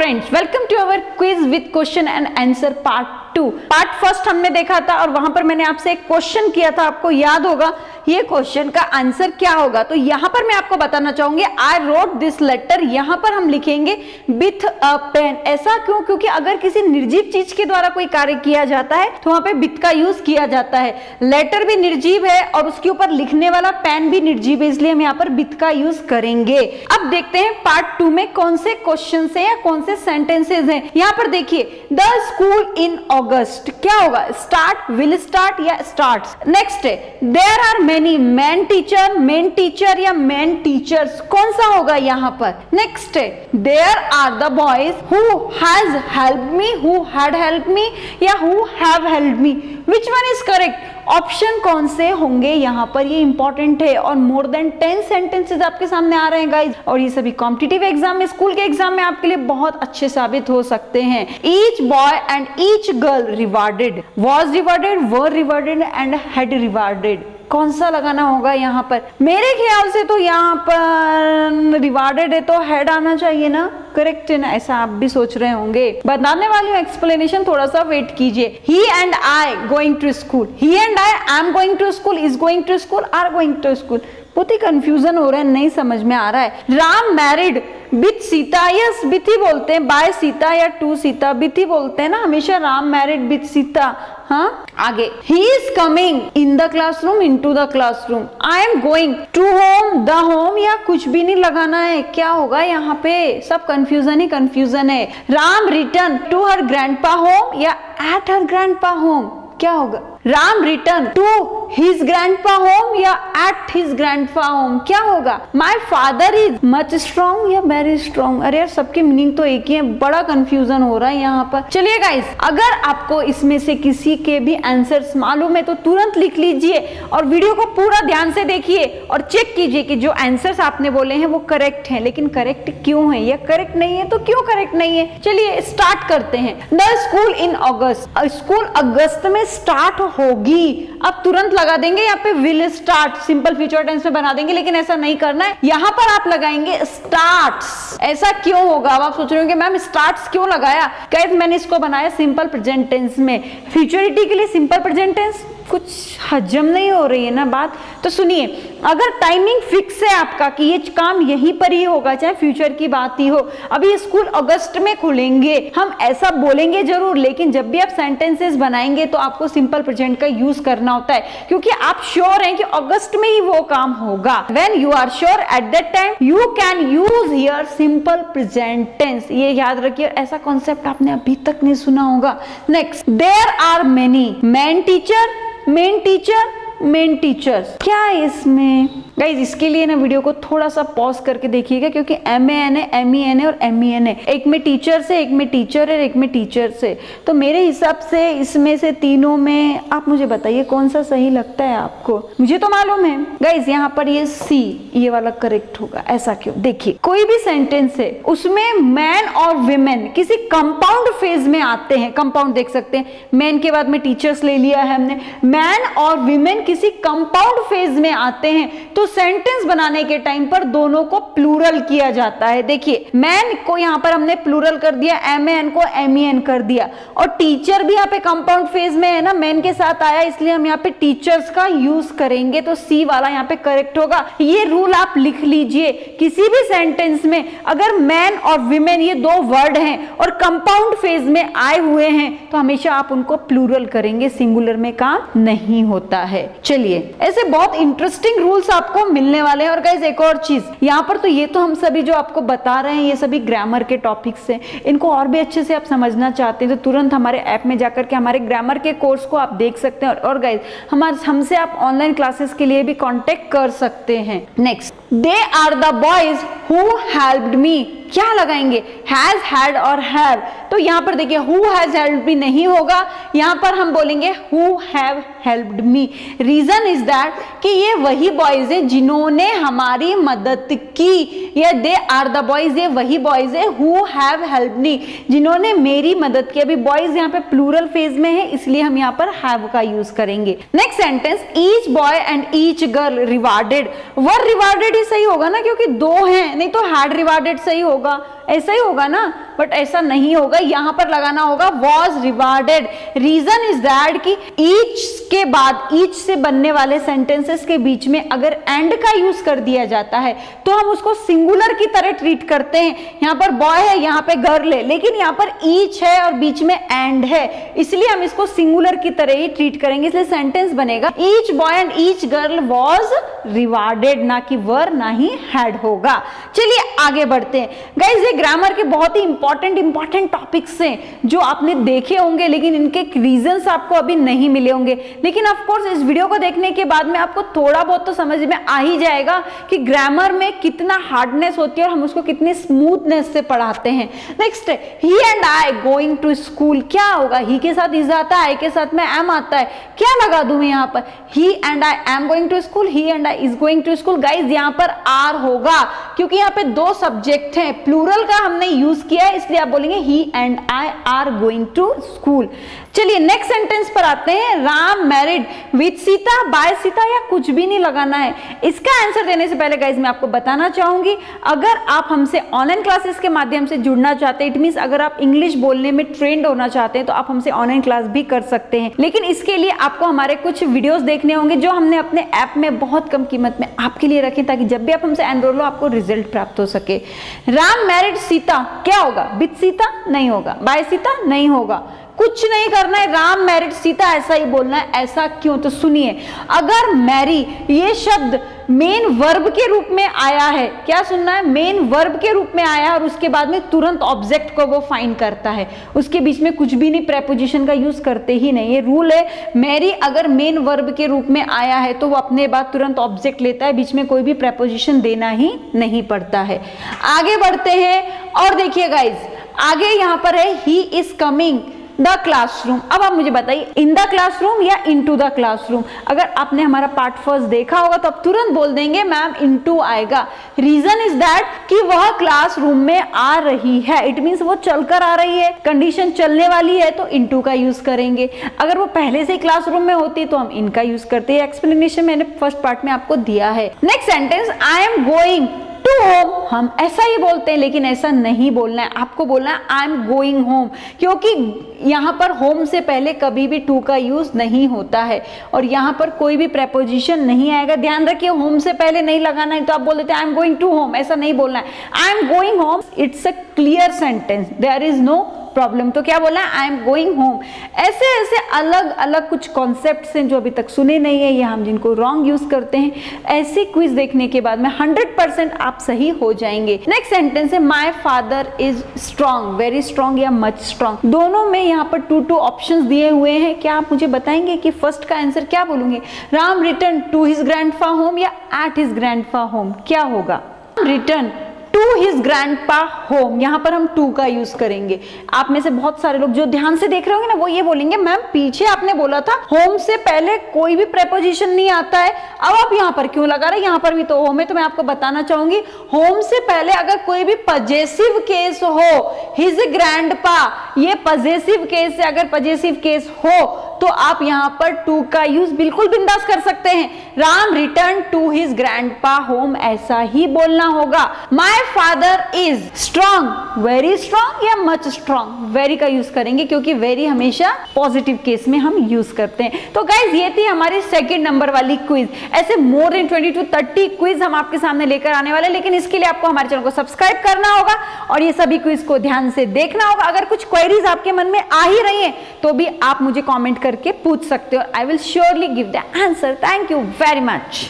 Friends, welcome to our quiz with question and answer part 2। Part first हमने देखा था और वहां पर मैंने आपसे एक क्वेश्चन किया था, आपको याद होगा ये क्वेश्चन का आंसर क्या होगा। तो यहाँ पर मैं आपको बताना चाहूंगी आई रोट दिस लेटर, यहाँ पर हम लिखेंगे विथ अ पेन। ऐसा क्यों? क्योंकि अगर किसी निर्जीव चीज के द्वारा कोई कार्य किया जाता है तो वहां पे विथ का यूज किया जाता है। लेटर भी निर्जीव है और उसके ऊपर लिखने वाला पेन भी निर्जीव है, इसलिए हम यहाँ पर विथ का यूज करेंगे। अब देखते हैं पार्ट 2 में कौन से क्वेश्चन है या कौन से सेंटेंसेज हैं। यहाँ पर देखिए द स्कूल इन ऑगस्ट, क्या होगा? स्टार्ट, विल स्टार्ट या स्टार्ट्स। नेक्स्ट है there are many, men teacher या मेन टीचर्स, कौन सा होगा यहाँ पर? नेक्स्ट है there are the boys who has helped me, who had helped me या who have helped me, which one is correct? Option कौन से होंगे यहाँ पर, ये इंपॉर्टेंट है। और मोर देन 10 सेंटेंसेस आपके सामने आ रहे हैं गाइज, और ये सभी कॉम्पिटिटिव एग्जाम में, स्कूल के एग्जाम में आपके लिए बहुत अच्छे साबित हो सकते हैं। Each boy and each girl rewarded, was rewarded, were rewarded and had rewarded, कौन सा लगाना होगा यहाँ पर? मेरे ख्याल से तो यहाँ पर रिवार्डेड है तो हेड आना चाहिए ना, करेक्ट है ना? ऐसा आप भी सोच रहे होंगे। बताने वाली हूँ एक्सप्लेनेशन, थोड़ा सा वेट कीजिए। He and I going to school, he and I am going to school, is going to school, are going to school, बहुत ही कंफ्यूजन हो रहा है, नहीं समझ में आ रहा है। Ram married with Sita, yes with ही बोलते हैं, बाय सीता या टू सीता, विथ ही बोलते हैं ना हमेशा। Ram married with Sita. हाँ, आगे he is coming in the classroom, into the classroom. I am going to home, the home या कुछ भी नहीं लगाना है, क्या होगा यहाँ पे? सब कंफ्यूजन ही कंफ्यूजन है। Ram return to her grandpa home या एट हर ग्रैंडपा होम, क्या होगा? Ram return to his grandpa home या एट हिज ग्रैंडपा होम, क्या होगा? My father is much strong या वेरी स्ट्रॉन्ग। अरे यार सबके मीनिंग तो एक ही है, बड़ा कंफ्यूजन हो रहा है यहाँ पर। चलिए गाइस, अगर आपको इसमें से किसी के भी आंसर्स मालूम है तो तुरंत लिख लीजिए और वीडियो को पूरा ध्यान से देखिए और चेक कीजिए कि जो आंसर्स आपने बोले हैं वो करेक्ट हैं, लेकिन करेक्ट क्यों है या करेक्ट नहीं है तो क्यों करेक्ट नहीं है। चलिए स्टार्ट करते हैं। The school in August, school अगस्त में स्टार्ट होगी। अब तुरंत लगा देंगे यहाँ पे will start, simple future tense में बना देंगे, लेकिन ऐसा नहीं करना है। यहाँ पर आप लगाएंगे स्टार्ट्स। ऐसा क्यों होगा? अब आप सोच रहे होंगे मैम स्टार्ट्स क्यों लगाया? गाइस मैंने इसको बनाया सिंपल प्रेजेंट टेंस में, फ्यूचरिटी के लिए सिंपल प्रेजेंट टेंस कुछ हजम नहीं हो रही है ना बात। तो सुनिए, अगर टाइमिंग फिक्स है आपका कि ये काम यहीं पर ही होगा, चाहे फ्यूचर की बात ही हो, अभी स्कूल अगस्त में खुलेंगे, हम ऐसा बोलेंगे जरूर, लेकिन जब भी आप सेंटेंसेस बनाएंगे तो आपको सिंपल प्रेजेंट का यूज करना होता है, क्योंकि आप श्योर हैं कि अगस्त में ही वो काम होगा। When you are sure at that time you can use here simple present tense. ये याद रखिए, ऐसा कॉन्सेप्ट आपने अभी तक नहीं सुना होगा। Next, there are many men teacher, men teacher, men teachers, क्या है इसमें? गाइज इसके लिए ना वीडियो को थोड़ा सा पॉज करके देखिएगा, क्योंकि MAN है, MEN है और MEN है, एक में टीचर से, एक में टीचर है, एक में टीचर से। तो मेरे हिसाब से इसमें से तीनों में आप मुझे बताइए कौन सा सही लगता है आपको। मुझे तो मालूम है गाइज यहाँ पर ये C ये वाला करेक्ट होगा। ऐसा क्यों? देखिए कोई भी सेंटेंस है उसमें मैन और विमेन किसी कंपाउंड फेज में आते हैं। कंपाउंड देख सकते हैं, मैन के बाद में टीचर्स ले लिया है हमने, मैन और विमेन किसी कंपाउंड फेज में आते हैं, तो सेंटेंस बनाने के टाइम पर दोनों को प्लूरल किया जाता है। देखिए मैन को यहाँ पर हमने प्लूरल कर दिया, MAN को MEN कर दिया, और टीचर भी यहाँ पे कंपाउंड फेज में है ना, मैन के साथ आया, इसलिए हम यहाँ पे टीचर्स का यूज करेंगे, तो C वाला यहाँ पे करेक्ट होगा। ये रूल आप लिख लीजिए, किसी भी सेंटेंस में अगर मैन और विमेन ये दो वर्ड हैं और कंपाउंड फेज में आए हुए हैं तो हमेशा आप उनको प्लूरल करेंगे, सिंगुलर में काम नहीं होता है। चलिए ऐसे बहुत इंटरेस्टिंग रूल्स आपको मिलने वाले हैं। और गाइस एक और चीज यहाँ पर, तो ये तो हम सभी जो आपको बता रहे हैं ये सभी ग्रामर के टॉपिक्स हैं, इनको और भी अच्छे से आप समझना चाहते हैं तो तुरंत हमारे ऐप में जाकर के हमारे ग्रामर के कोर्स को आप देख सकते हैं। और गाइस हमसे आप ऑनलाइन क्लासेस के लिए भी कांटेक्ट कर सकते हैं। Next, they are the boys who helped me, क्या लगाएंगे? हैज, हैड और हैव। तो यहाँ पर देखिए हु हैज हेल्प्ड मी नहीं होगा, यहाँ पर हम बोलेंगे who have helped me. Reason is that कि ये वही बॉयज है जिन्होंने हमारी मदद की। ये दे आर द बॉयज, ये वही बॉयज है हु हैव हेल्प्ड मी, जिन्होंने मेरी मदद की। अभी बॉयज यहाँ पे प्लूरल फेज में है, इसलिए हम यहाँ पर हैव का यूज करेंगे। Next sentence, each boy and each girl rewarded, were rewarded ही सही होगा ना, क्योंकि दो हैं, नहीं तो हैड रिवार्डेड सही होगा, ऐसा ही होगा ना, बट ऐसा नहीं होगा, यहां पर लगाना होगा was rewarded. Reason is that कि ईच के बाद, ईच से बनने वाले सेंटेंसेस के बीच में अगर एंड का यूज कर दिया जाता है तो हम उसको सिंगुलर की तरह ट्रीट करते हैं। यहां पर बॉय है, यहां पे गर्ल है, लेकिन यहां पर ईच है और बीच में एंड है, इसलिए हम इसको सिंगुलर की तरह ही ट्रीट करेंगे, इसलिए सेंटेंस बनेगा each boy and each girl was rewarded, ना कि वर, ना ही हैड होगा। चलिए आगे बढ़ते हैं गाइस। ये ग्रामर के बहुत ही इंपॉर्टेंट टॉपिक्स हैं जो आपने देखे होंगे, लेकिन इनके रीजंस आपको अभी नहीं मिले होंगे, लेकिन ऑफ कोर्स इस वीडियो को देखने के बाद में आपको थोड़ा बहुत तो समझ में आ ही जाएगा कि ग्रामर में कितना हार्डनेस होती है और हम उसको कितनी स्मूथनेस से पढ़ाते हैं। Next, he and I going to school, क्या होगा? ही के साथ इज आता है, आई के साथ में एम आता है, क्या लगा दूं मैं यहाँ पर? He and I am going to school, he and I is going to school. Guys यहाँ पर आर होगा, क्योंकि यहाँ पे दो सब्जेक्ट हैं, प्लूरल का हमने यूज किया है, इसलिए आप बोलेंगे he and I are going to school. चलिए नेक्स्ट सेंटेंस पर आते हैं। Ram married with Sita, by Sita, या कुछ भी नहीं लगाना है। इसका आंसर देने से पहले गाइज मैं आपको बताना चाहूंगी, अगर आप हमसे ऑनलाइन क्लासेस के माध्यम से जुड़ना चाहते हैं, इट मींस अगर आप इंग्लिश बोलने में ट्रेंड होना चाहते हैं तो आप हमसे ऑनलाइन क्लास भी कर सकते हैं, लेकिन इसके लिए आपको हमारे कुछ वीडियोस देखने होंगे जो हमने अपने ऐप में बहुत कम कीमत में आपके लिए रखे, ताकि जब भी आप हमसे एनरोल हो आपको रिजल्ट प्राप्त हो सके। राम मैरिड सीता, क्या होगा? विथ सीता नहीं होगा, बाय सीता नहीं होगा, कुछ नहीं करना है, राम मैरिड सीता ऐसा ही बोलना है। ऐसा क्यों? तो सुनिए, अगर मैरी ये शब्द मेन वर्ब के रूप में आया है, क्या सुनना है? मेन वर्ब के रूप में आया और उसके बाद में तुरंत ऑब्जेक्ट को वो फाइंड करता है, उसके बीच में कुछ भी नहीं, प्रेपोजिशन का यूज करते ही नहीं, ये रूल है। मैरी अगर मेन वर्ब के रूप में आया है तो वो अपने बाद तुरंत ऑब्जेक्ट लेता है, बीच में कोई भी प्रेपोजिशन देना ही नहीं पड़ता है। आगे बढ़ते हैं और देखिए गाइज, आगे यहां पर है ही इज कमिंग द क्लासरूम। अब आप मुझे बताइए, इन द क्लासरूम या इनटू द क्लासरूम? अगर आपने हमारा पार्ट फर्स्ट देखा होगा तो आप तुरंत बोल देंगे मैम इनटू आएगा। रीजन इज दैट कि वह क्लासरूम में आ रही है, इट मींस वो चलकर आ रही है, कंडीशन चलने वाली है तो इनटू का यूज करेंगे। अगर वो पहले से ही क्लासरूम में होती तो हम इनका यूज करते हैं। एक्सप्लेनेशन मैंने फर्स्ट पार्ट में आपको दिया है। Next sentence, I am going to home, हम ऐसा ही बोलते हैं, लेकिन ऐसा नहीं बोलना है, आपको बोलना है आई एम गोइंग होम, क्योंकि यहां पर होम से पहले कभी भी टू का यूज नहीं होता है और यहां पर कोई भी प्रेपोजिशन नहीं आएगा। ध्यान रखिए, होम से पहले नहीं लगाना है, तो आप बोल देते हैं I am going to home, ऐसा नहीं बोलना है। I am going home, it's a clear sentence, there is no problem. तो क्या बोलना है? I am going home. ऐसे ऐसे अलग अलग कुछ कॉन्सेप्ट्स हैं जो अभी तक सुने नहीं है, या हम जिनको रॉन्ग यूज करते हैं। ऐसे क्विज देखने के बाद में 100% आप सही हो जाएंगे। नेक्स्ट सेंटेंस है my father is strong, very strong या मच स्ट्रॉन्ग। दोनों में यहाँ पर 2 ऑप्शंस दिए हुए हैं। क्या आप मुझे बताएंगे कि फर्स्ट का आंसर क्या बोलूंगे? Ram return to his grandpa home या एट हिज ग्रैंडफा होम, क्या होगा? Return to his grandpa home, यहां पर हम टू का यूज करेंगे। आप में से बहुत सारे लोग जो ध्यान से देख रहे होंगे ना, वो ये बोलेंगे मैम पीछे आपने बोला था होम से पहले कोई भी प्रेपोजिशन नहीं आता है, अब आप यहां पर क्यों लगा रहे? यहां पर भी तो होम है। तो मैं आपको बताना चाहूंगी, होम से पहले अगर कोई भी पजेसिव केस हो, हिज ग्रैंडपा, ये पजेसिव केस है, अगर पजेसिव केस हो तो आप यहां पर टू का यूज बिल्कुल बिंदास कर सकते हैं। Ram return to his grandpa home, ऐसा ही बोलना होगा। My father is strong, very strong या मच स्ट्रॉन्ग, वेरी का यूज करेंगे क्योंकि वेरी हमेशा पॉजिटिव केस में हम यूज करते हैं। तो गाइज ये थी हमारी सेकंड नंबर वाली क्विज। ऐसे मोर देन 20 to 30 क्विज हम आपके सामने लेकर आने वाले, लेकिन इसके लिए आपको हमारे चैनल को सब्सक्राइब करना होगा और ये सभी क्विज को ध्यान से देखना होगा। अगर कुछ क्वेरीज आपके मन में आ ही रही है तो भी आप मुझे कॉमेंट करके पूछ सकते हो। I will surely give the answer. Thank you very much.